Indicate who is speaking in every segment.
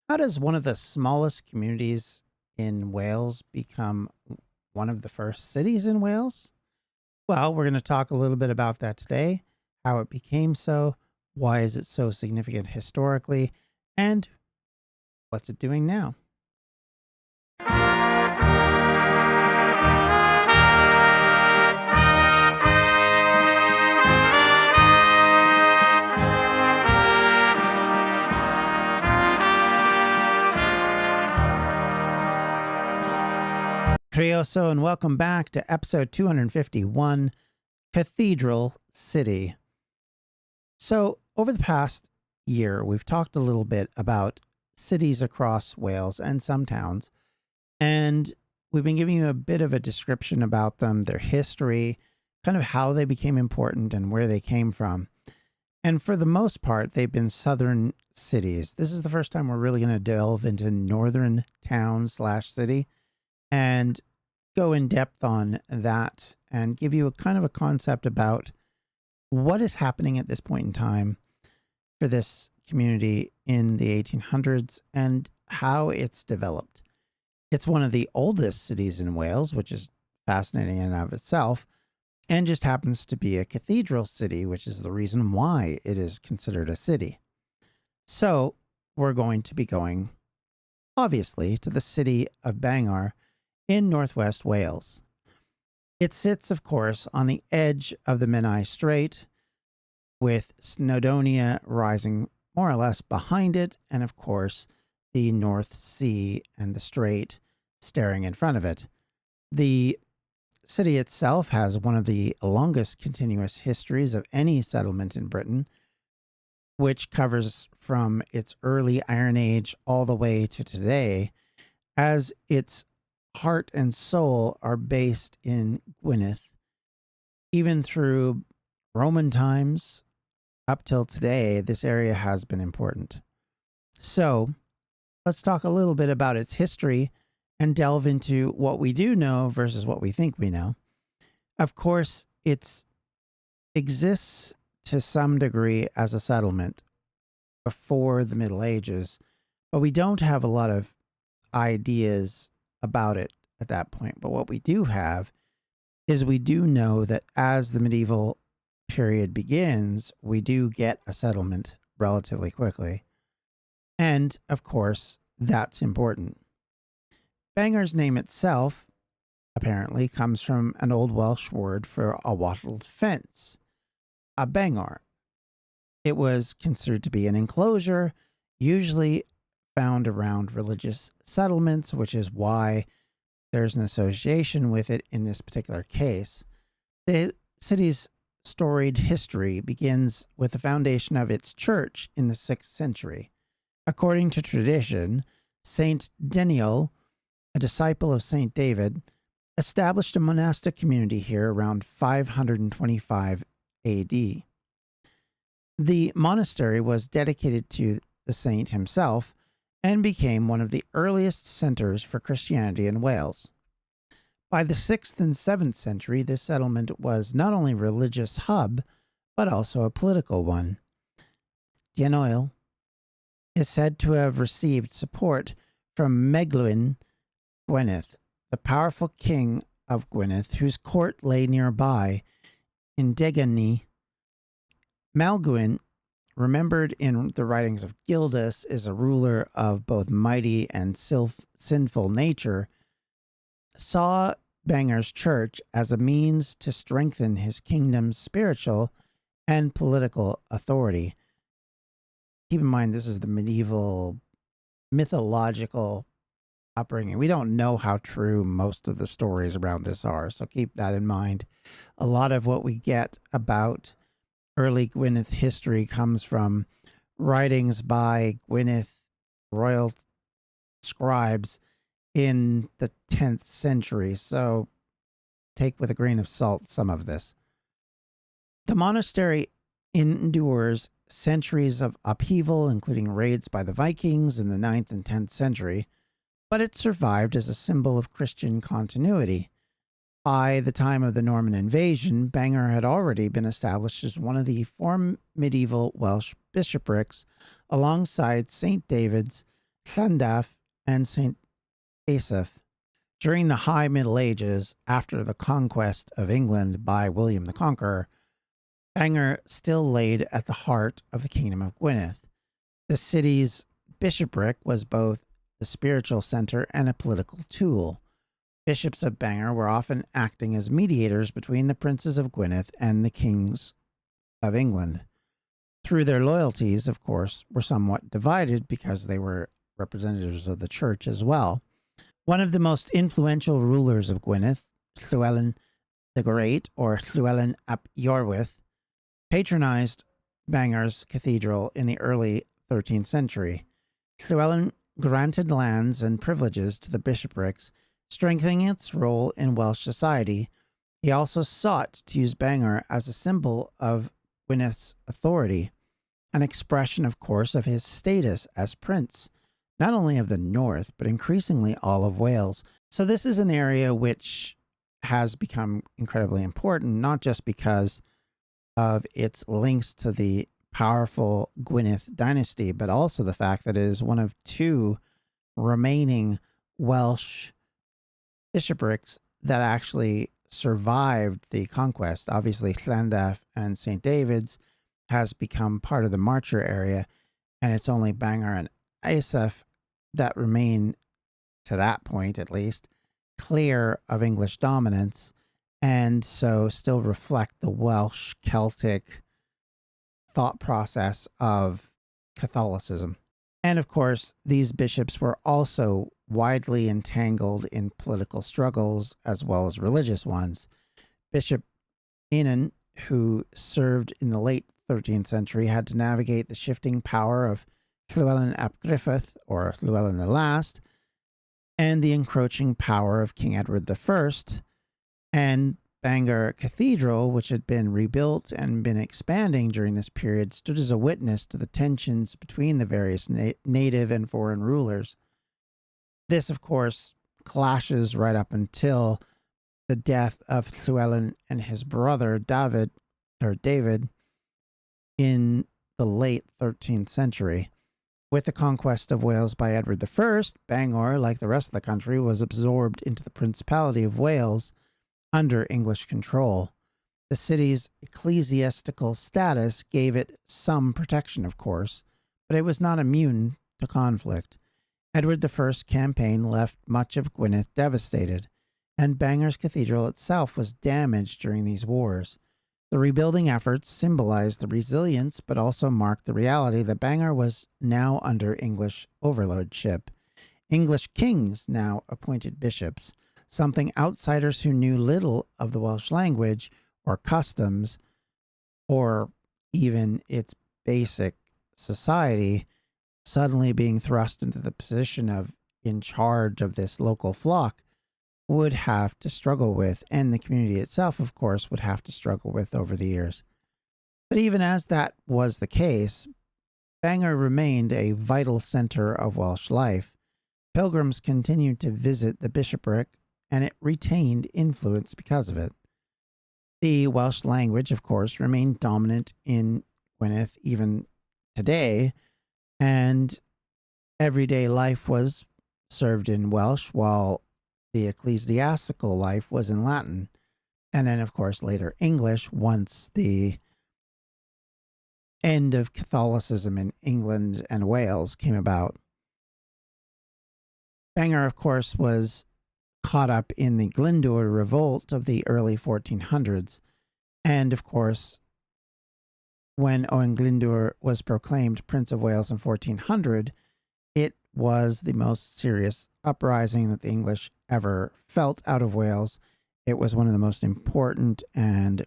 Speaker 1: How does one of the smallest communities in Wales become one of the first cities in Wales? Well, we're going to talk a little bit about that today, how it became so, why is it so significant historically, and what's it doing now? Crioso, and welcome back to episode 251, Cathedral City. So, over the past year, we've talked a little bit about cities across Wales and some towns, and we've been giving you a bit of a description about them, their history, kind of how they became important and where they came from. And for the most part, they've been southern cities. This is the first time we're really going to delve into northern town slash city and go in depth on that and give you a kind of a concept about what is happening at this point in time for this community in the 1800s and how it's developed. It's one of the oldest cities in Wales, which is fascinating in and of itself, and just happens to be a cathedral city, which is the reason why it is considered a city. So we're going to be going, obviously, to the city of Bangor in northwest Wales. It sits, of course, on the edge of the Menai Strait, with Snowdonia rising more or less behind it, and of course, the North Sea and the Strait staring in front of it. The city itself has one of the longest continuous histories of any settlement in Britain, which covers from its early Iron Age all the way to today, as its heart and soul are based in Gwynedd. Even through Roman times up till today, this area has been important. So let's talk a little bit about its history and delve into what we do know versus what we think we know. Of course, it exists to some degree as a settlement before the Middle Ages, but we don't have a lot of ideas about it at that point. But what we do have is we do know that as the medieval period begins, we do get a settlement relatively quickly. And of course, that's important. Bangor's name itself apparently comes from an old Welsh word for a wattled fence, a bangor. It was considered to be an enclosure, usually found around religious settlements, which is why there's an association with it in this particular case. The city's storied history begins with the foundation of its church in the 6th century. According to tradition, Saint Denis, a disciple of Saint David, established a monastic community here around 525 AD. The monastery was dedicated to the saint himself and became one of the earliest centers for Christianity in Wales. By the 6th and 7th century, this settlement was not only a religious hub, but also a political one. Denis is said to have received support from Gwynedd, the powerful king of Gwynedd, whose court lay nearby in Egan. Gwynedd, remembered in the writings of Gildas, is a ruler of both mighty and sinful nature, saw Bangor's church as a means to strengthen his kingdom's spiritual and political authority. Keep in mind, this is the medieval mythological upbringing. We don't know how true most of the stories around this are, so keep that in mind. A lot of what we get about early Gwynedd history comes from writings by Gwynedd royal scribes in the 10th century, so take with a grain of salt some of this. The monastery endures centuries of upheaval, including raids by the Vikings in the 9th and 10th century, but it survived as a symbol of Christian continuity. By the time of the Norman invasion, Bangor had already been established as one of the four medieval Welsh bishoprics alongside St. David's Llandaff, and St. Asaph. During the High Middle Ages, after the conquest of England by William the Conqueror, Bangor still laid at the heart of the Kingdom of Gwynedd. The city's bishopric was both the spiritual center and a political tool. Bishops of Bangor were often acting as mediators between the princes of Gwynedd and the kings of England. Through their loyalties, of course, were somewhat divided because they were representatives of the church as well. One of the most influential rulers of Gwynedd, Llywelyn the Great, or Llywelyn ap Iorwerth, patronized Bangor's cathedral in the early 13th century. Llywelyn granted lands and privileges to the bishoprics, strengthening its role in Welsh society. He also sought to use Bangor as a symbol of Gwyned's authority, an expression, of course, of his status as prince, not only of the north, but increasingly all of Wales. So this is an area which has become incredibly important, not just because of its links to the powerful Gwynedd dynasty, but also the fact that it is one of two remaining Welsh bishoprics that actually survived the conquest. Obviously, Llandaff and St. David's has become part of the Marcher area, and it's only Bangor and Asaph that remain, to that point at least, clear of English dominance, and so still reflect the Welsh Celtic thought process of Catholicism. And of course, these bishops were also widely entangled in political struggles as well as religious ones. Bishop Egan, who served in the late 13th century, had to navigate the shifting power of Llywelyn ap Griffith, or Llywelyn the Last, and the encroaching power of King Edward I, and Bangor Cathedral, which had been rebuilt and been expanding during this period, stood as a witness to the tensions between the various native and foreign rulers. This, of course, clashes right up until the death of Llywelyn and his brother David in the late 13th century. With the conquest of Wales by Edward I, Bangor, like the rest of the country, was absorbed into the Principality of Wales under English control. The city's ecclesiastical status gave it some protection, of course, but it was not immune to conflict. Edward I's campaign left much of Gwynedd devastated, and Bangor's cathedral itself was damaged during these wars. The rebuilding efforts symbolized the resilience, but also marked the reality that Bangor was now under English overlordship. English kings now appointed bishops, something outsiders who knew little of the Welsh language or customs, or even its basic society, suddenly being thrust into the position of in charge of this local flock, would have to struggle with, and the community itself, of course, would have to struggle with over the years. But even as that was the case, Bangor remained a vital center of Welsh life. Pilgrims continued to visit the bishopric, and it retained influence because of it. The Welsh language, of course, remained dominant in Gwynedd even today, and everyday life was served in Welsh, while the ecclesiastical life was in Latin, and then, of course, later English once the end of Catholicism in England and Wales came about. Bangor, of course, was caught up in the Glyndŵr revolt of the early 1400s, and, of course, when Owen Glyndŵr was proclaimed Prince of Wales in 1400, it was the most serious uprising that the English ever felt out of Wales. It was one of the most important and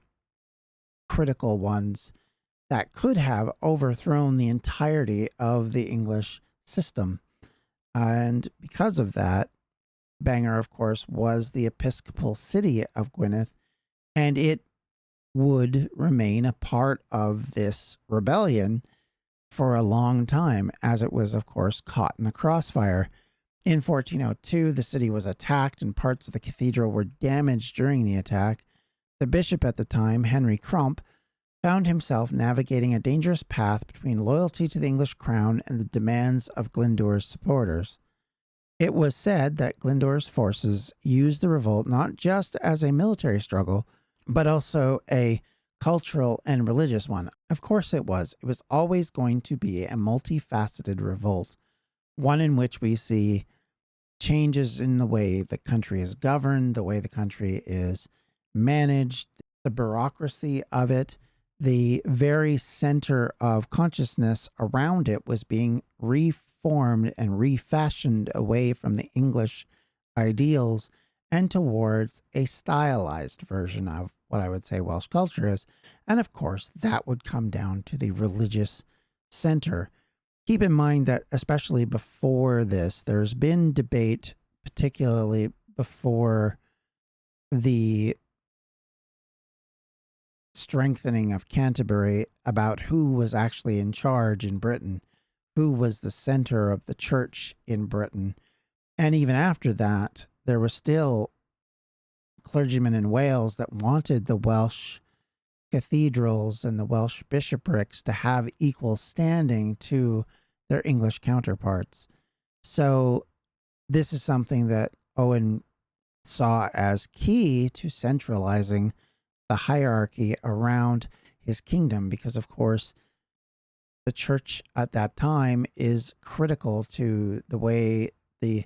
Speaker 1: critical ones that could have overthrown the entirety of the English system. And because of that, Bangor, of course, was the episcopal city of Gwynedd, and it would remain a part of this rebellion for a long time, as it was, of course, caught in the crossfire. In 1402, the city was attacked and parts of the cathedral were damaged during the attack. The bishop at the time, Henry Crump, found himself navigating a dangerous path between loyalty to the English crown and the demands of Glyndwr's supporters. It was said that Glyndwr's forces used the revolt not just as a military struggle, but also a cultural and religious one. Of course it was. It was always going to be a multifaceted revolt, one in which we see changes in the way the country is governed, the way the country is managed, the bureaucracy of it. The very center of consciousness around it was being reformed and refashioned away from the English ideals and towards a stylized version of what I would say Welsh culture is. And of course, that would come down to the religious center. Keep in mind that, especially before this, there's been debate, particularly before the strengthening of Canterbury, about who was actually in charge in Britain, who was the center of the church in Britain. And even after that, there were still clergymen in Wales that wanted the Welsh cathedrals and the Welsh bishoprics to have equal standing to their English counterparts. So this is something that Owen saw as key to centralizing the hierarchy around his kingdom, because of course the church at that time is critical to the way the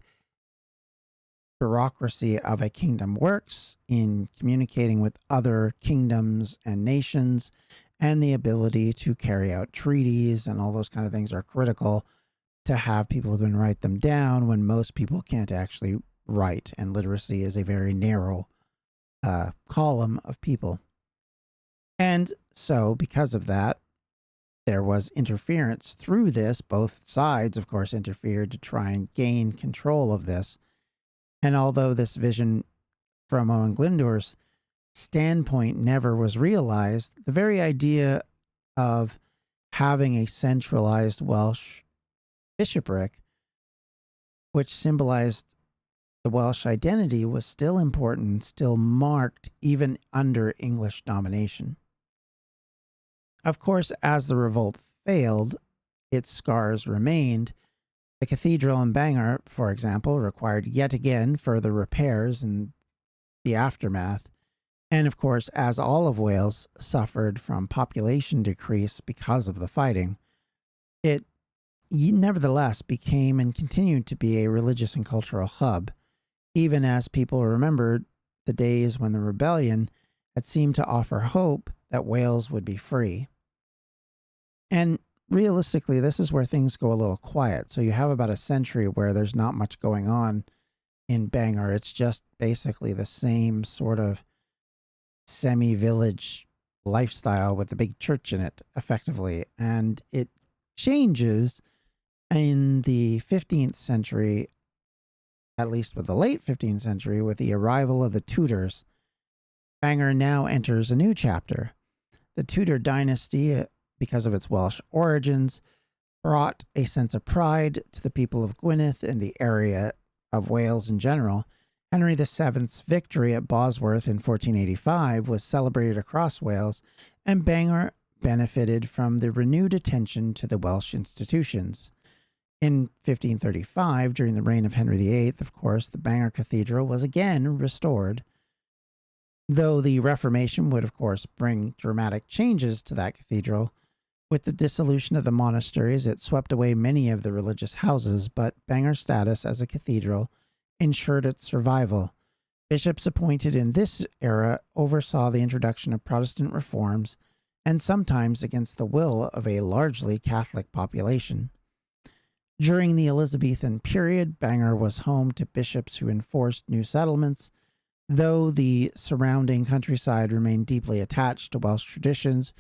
Speaker 1: bureaucracy of a kingdom works in communicating with other kingdoms and nations, and the ability to carry out treaties and all those kind of things are critical to have people who can write them down when most people can't actually write, and literacy is a very narrow column of people. And so because of that, there was interference through this. Both sides, of course, interfered to try and gain control of this. And although this vision from Owen Glyndwr's standpoint never was realized, the very idea of having a centralized Welsh bishopric, which symbolized the Welsh identity, was still important, still marked even under English domination. Of course, as the revolt failed, its scars remained. The cathedral in Bangor, for example, required yet again further repairs in the aftermath. And of course, as all of Wales suffered from population decrease because of the fighting, it nevertheless became and continued to be a religious and cultural hub, even as people remembered the days when the rebellion had seemed to offer hope that Wales would be free. And realistically, this is where things go a little quiet. So you have about a century where there's not much going on in Bangor. It's just basically the same sort of semi-village lifestyle with the big church in it, effectively. And it changes in the 15th century, at least with the late 15th century, with the arrival of the Tudors. Bangor now enters a new chapter. The Tudor dynasty, because of its Welsh origins, brought a sense of pride to the people of Gwynedd and the area of Wales in general. Henry VII's victory at Bosworth in 1485 was celebrated across Wales, and Bangor benefited from the renewed attention to the Welsh institutions. In 1535, during the reign of Henry VIII, of course, the Bangor Cathedral was again restored, though the Reformation would, of course, bring dramatic changes to that cathedral. With the dissolution of the monasteries, it swept away many of the religious houses, but Bangor's status as a cathedral ensured its survival. Bishops appointed in this era oversaw the introduction of Protestant reforms, and sometimes against the will of a largely Catholic population. During the Elizabethan period, Bangor was home to bishops who enforced new settlements, though the surrounding countryside remained deeply attached to Welsh traditions.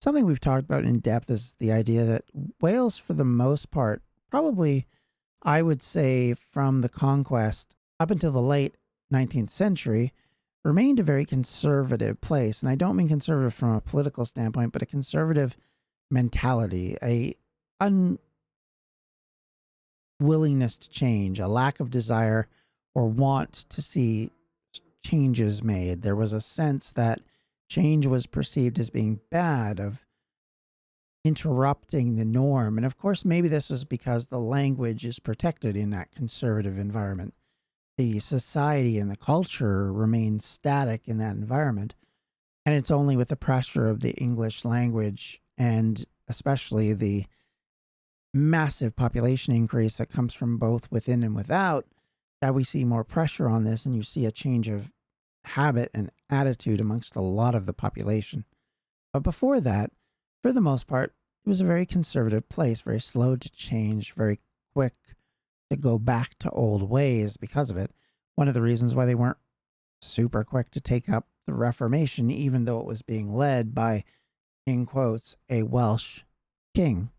Speaker 1: Something we've talked about in depth is the idea that Wales, for the most part, probably, I would say, from the conquest up until the late 19th century, remained a very conservative place. And I don't mean conservative from a political standpoint, but a conservative mentality, a unwillingness to change, a lack of desire or want to see changes made. There was a sense that Change was perceived as being bad, of interrupting the norm. And of course, maybe this was because the language is protected in that conservative environment. The society and the culture remains static in that environment. And it's only with the pressure of the English language and especially the massive population increase that comes from both within and without that we see more pressure on this, and you see a change of habit and attitude amongst a lot of the population. But before that, for the most part, it was a very conservative place, very slow to change, very quick to go back to old ways because of it. One of the reasons why they weren't super quick to take up the Reformation, even though it was being led by, in quotes, a Welsh king.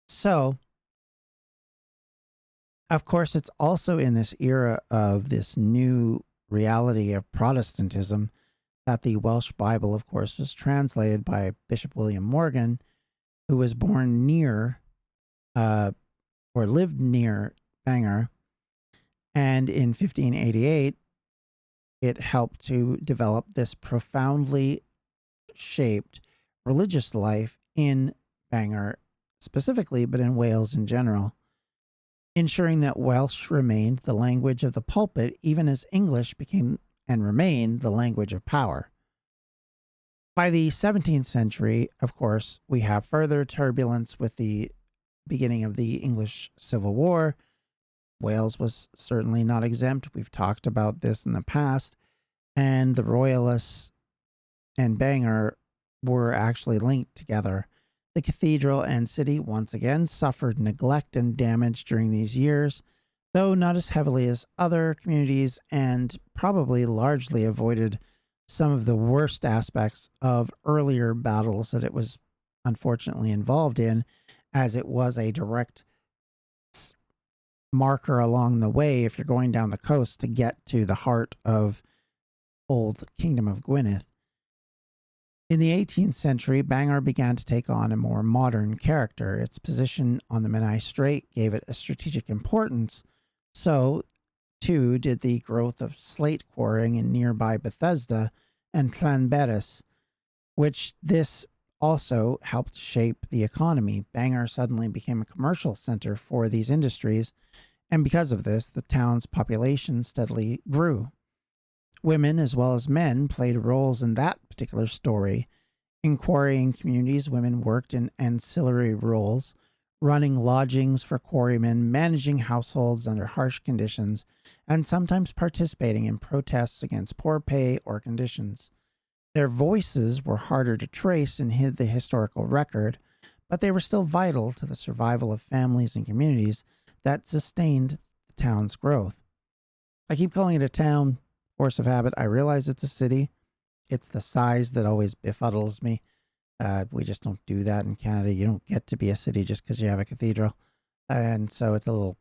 Speaker 1: So, of course, it's also in this era of this new reality of Protestantism that the Welsh Bible, of course, was translated by Bishop William Morgan, who was born near or lived near Bangor. And in 1588, it helped to develop this profoundly shaped religious life in Bangor specifically, but in Wales in general, ensuring that Welsh remained the language of the pulpit, even as English became and remained the language of power. By the 17th century, of course, we have further turbulence with the beginning of the English Civil War. Wales was certainly not exempt. We've talked about this in the past. And the Royalists and Bangor were actually linked together. The cathedral and city once again suffered neglect and damage during these years, though not as heavily as other communities, and probably largely avoided some of the worst aspects of earlier battles that it was unfortunately involved in, as it was a direct marker along the way if you're going down the coast to get to the heart of old Kingdom of Gwynedd. In the 18th century, Bangor began to take on a more modern character. Its position on the Menai Strait gave it a strategic importance. So, too, did the growth of slate quarrying in nearby Bethesda and Llanberis, which this also helped shape the economy. Bangor suddenly became a commercial center for these industries, and because of this, the town's population steadily grew. Women, as well as men, played roles in that particular story. In quarrying communities, women worked in ancillary roles, running lodgings for quarrymen, managing households under harsh conditions, and sometimes participating in protests against poor pay or conditions. Their voices were harder to trace in the historical record, but they were still vital to the survival of families and communities that sustained the town's growth. I keep calling it a town, force of habit. I realize it's a city. It's the size that always befuddles me. We just don't do that in Canada. You don't get to be a city just because you have a cathedral. And so it's a little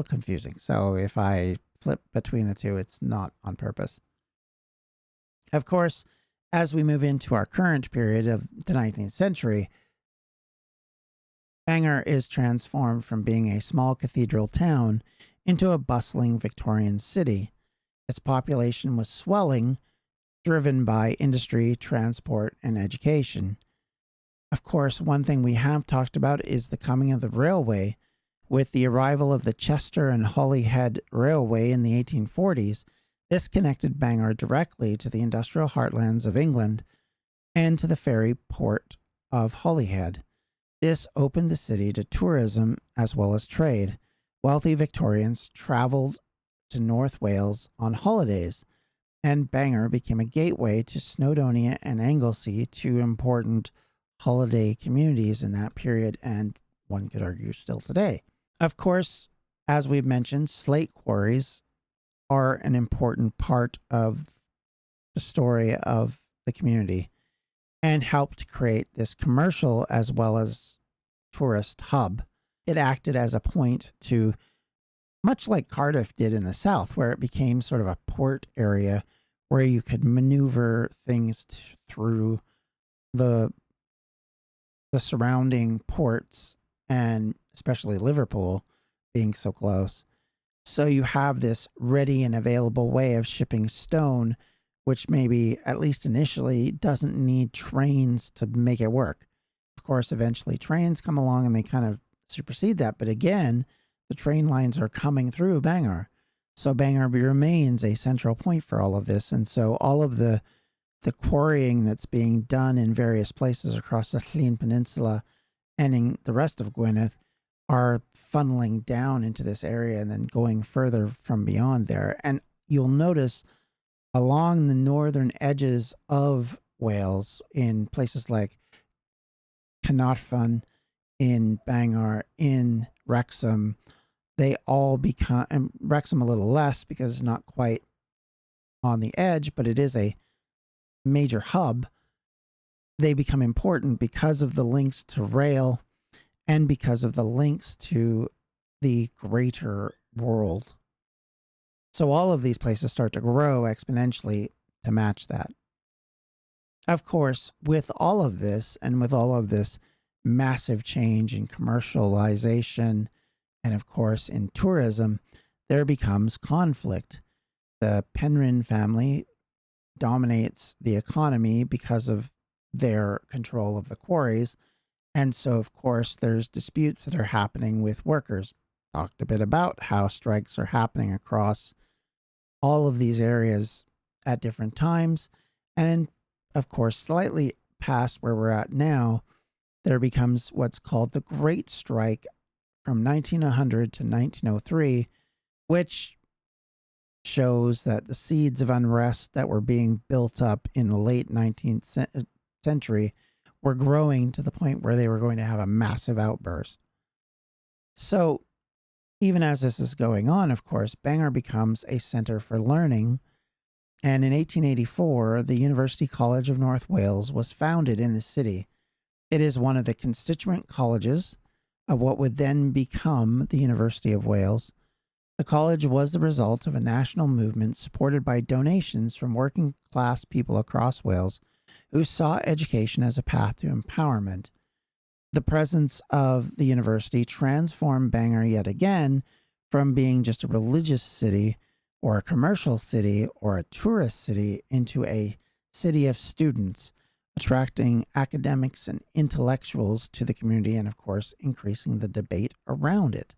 Speaker 1: confusing. So if I flip between the two, it's not on purpose. Of course, as we move into our current period of the 19th century, Bangor is transformed from being a small cathedral town into a bustling Victorian city. Its population was swelling, driven by industry, transport, and education. Of course, one thing we have talked about is the coming of the railway. With the arrival of the Chester and Holyhead Railway in the 1840s, this connected Bangor directly to the industrial heartlands of England and to the ferry port of Holyhead. This opened the city to tourism as well as trade. Wealthy Victorians traveled to North Wales on holidays, and Bangor became a gateway to Snowdonia and Anglesey, two important holiday communities in that period, and one could argue still today. Of course, as we've mentioned, slate quarries are an important part of the story of the community and helped create this commercial as well as tourist hub. It acted as a point to, much like Cardiff did in the south, where it became sort of a port area where you could maneuver things through the surrounding ports, and especially Liverpool being so close. So you have this ready and available way of shipping stone, which maybe, at least initially, doesn't need trains to make it work. Of course, eventually trains come along and they kind of supersede that. But again, the train lines are coming through Bangor. So Bangor remains a central point for all of this. And so all of the quarrying that's being done in various places across the Llŷn Peninsula and in the rest of Gwynedd are funneling down into this area and then going further from beyond there. And you'll notice along the northern edges of Wales, in places like Caernarfon, in Bangor, in Wrexham, they all become, and Wrexham a little less because it's not quite on the edge, but it is a major hub. They become important because of the links to rail and because of the links to the greater world. So all of these places start to grow exponentially to match that. Of course, with all of this and with all of this massive change in commercialization and, of course, in tourism, there becomes conflict. The Penrhyn family dominates the economy because of their control of the quarries. And so, of course, there's disputes that are happening with workers. Talked a bit about how strikes are happening across all of these areas at different times. And of course, slightly past where we're at now, there becomes what's called the Great Strike from 1900 to 1903, which shows that the seeds of unrest that were being built up in the late 19th century were growing to the point where they were going to have a massive outburst. So even as this is going on, of course, Bangor becomes a center for learning. And in 1884, the University College of North Wales was founded in the city. It is one of the constituent colleges of what would then become the University of Wales. The college was the result of a national movement supported by donations from working class people across Wales who saw education as a path to empowerment. The presence of the university transformed Bangor yet again from being just a religious city or a commercial city or a tourist city into a city of students, attracting academics and intellectuals to the community and, of course, increasing the debate around it.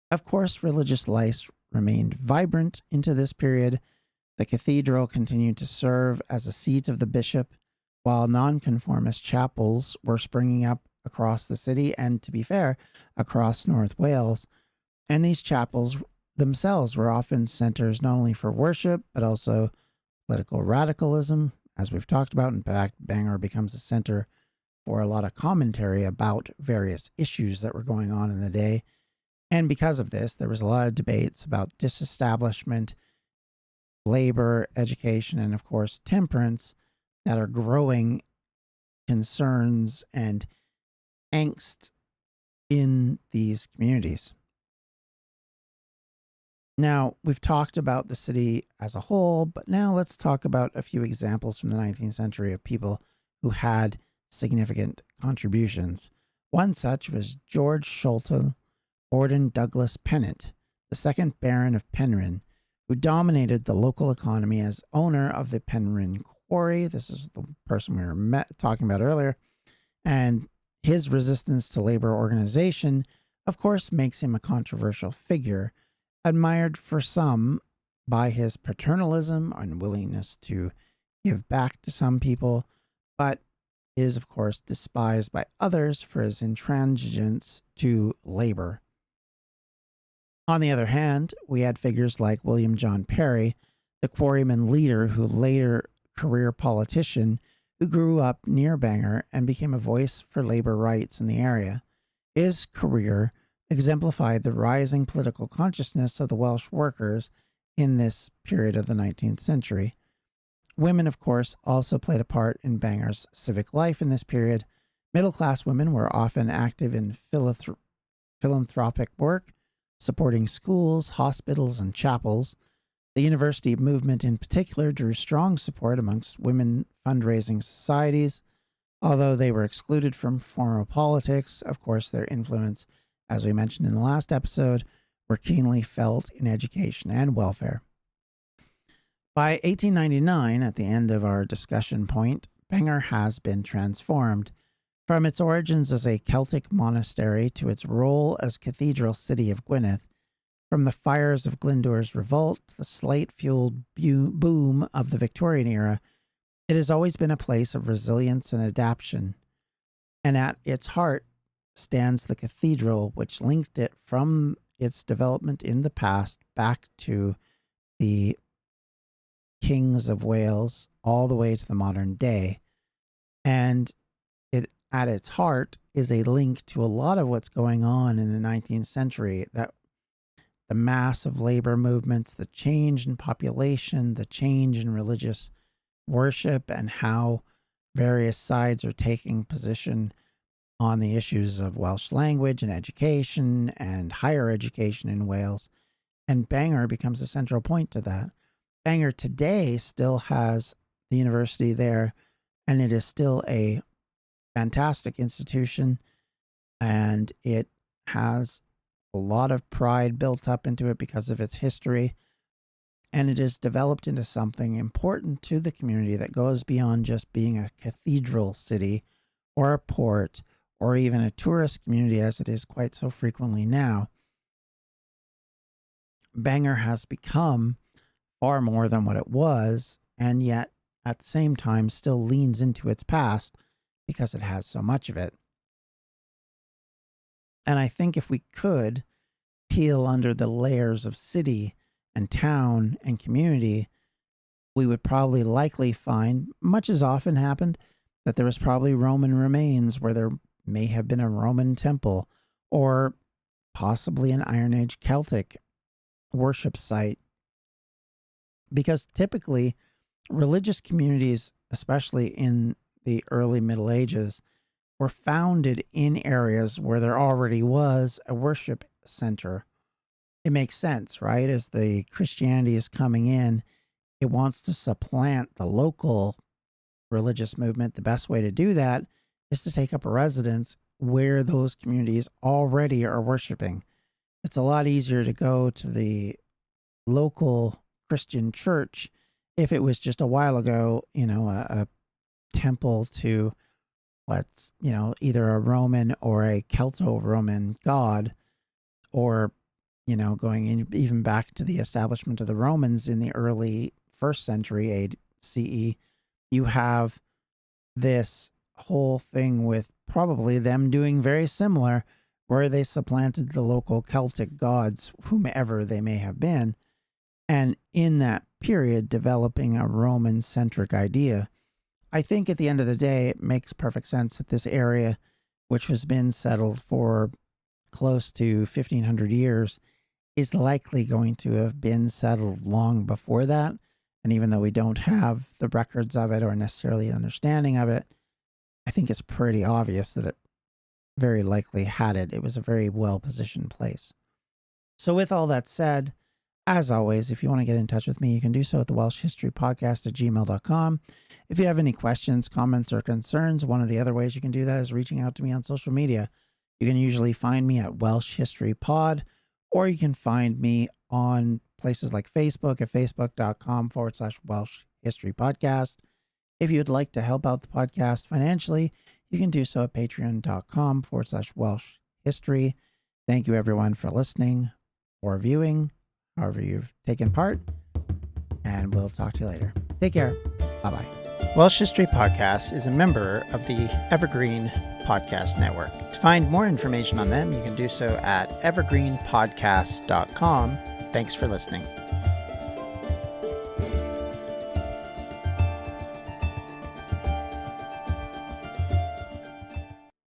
Speaker 1: Of course, religious life remained vibrant into this period. The cathedral continued to serve as a seat of the bishop, while nonconformist chapels were springing up across the city and, to be fair, across North Wales. And these chapels themselves were often centers not only for worship, but also political radicalism, as we've talked about. In fact, Bangor becomes a center for a lot of commentary about various issues that were going on in the day. And because of this, there was a lot of debates about disestablishment, labor, education, and, of course, temperance that are growing concerns and angst in these communities. Now, we've talked about the city as a whole, but now let's talk about a few examples from the 19th century of people who had significant contributions. One such was George Sholto Borden Douglas Pennant, the second Baron of Penrhyn, who dominated the local economy as owner of the Penrhyn Quarry. This is the person we were talking about earlier. And his resistance to labor organization, of course, makes him a controversial figure, admired for some by his paternalism and willingness to give back to some people, but is, of course, despised by others for his intransigence to labor. On the other hand, we had figures like William John Perry, the quarryman leader who later career politician who grew up near Bangor and became a voice for labor rights in the area. His career exemplified the rising political consciousness of the Welsh workers in this period of the 19th century. Women, of course, also played a part in Bangor's civic life in this period. Middle-class women were often active in philanthropic work, supporting schools, hospitals, and chapels. The university movement in particular drew strong support amongst women fundraising societies. Although they were excluded from formal politics, of course, their influence, as we mentioned in the last episode, were keenly felt in education and welfare. By 1899, at the end of our discussion point, Bangor has been transformed from its origins as a Celtic monastery to its role as cathedral city of Gwynedd. From the fires of Glyndwr's revolt, the slate-fueled boom of the Victorian era, it has always been a place of resilience and adaptation. And at its heart stands the cathedral, which linked it from its development in the past back to the kings of Wales all the way to the modern day. And it, at its heart, is a link to a lot of what's going on in the 19th century, that the mass of labor movements, the change in population, the change in religious worship, and how various sides are taking position on the issues of Welsh language and education and higher education in Wales. And Bangor becomes a central point to that. Bangor today still has the university there, and it is still a fantastic institution, and it has a lot of pride built up into it because of its history, and it is developed into something important to the community that goes beyond just being a cathedral city or a port or even a tourist community as it is quite so frequently now. Bangor has become far more than what it was, and yet at the same time still leans into its past because it has so much of it. And I think if we could peel under the layers of city and town and community, we would probably likely find, much as often happened, that there was probably Roman remains where there may have been a Roman temple or possibly an Iron Age Celtic worship site. Because typically, religious communities, especially in the early Middle Ages, were founded in areas where there already was a worship center. It makes sense, right? As the Christianity is coming in, it wants to supplant the local religious movement. The best way to do that is to take up a residence where those communities already are worshiping. It's a lot easier to go to the local Christian church if it was just a while ago, a temple to, either a Roman or a Celto-Roman god, or, going in even back to the establishment of the Romans in the early 1st century CE, you have this whole thing with probably them doing very similar, where they supplanted the local Celtic gods, whomever they may have been, and in that period developing a Roman-centric idea. I think at the end of the day, it makes perfect sense that this area, which has been settled for close to 1,500 years, is likely going to have been settled long before that. And even though we don't have the records of it or necessarily the understanding of it, I think it's pretty obvious that it very likely had it. It was a very well-positioned place. So with all that said, as always, if you want to get in touch with me, you can do so at the Welsh History Podcast at gmail.com. If you have any questions, comments, or concerns, one of the other ways you can do that is reaching out to me on social media. You can usually find me at Welsh History Pod, or you can find me on places like Facebook at facebook.com/Welsh History Podcast. If you'd like to help out the podcast financially, you can do so at patreon.com/Welsh History. Thank you everyone for listening or viewing, however you've taken part, and we'll talk to you later. Take care. Bye-bye. Welsh History Podcast is a member of the Evergreen Podcast Network. To find more information on them, you can do so at evergreenpodcasts.com. Thanks for listening.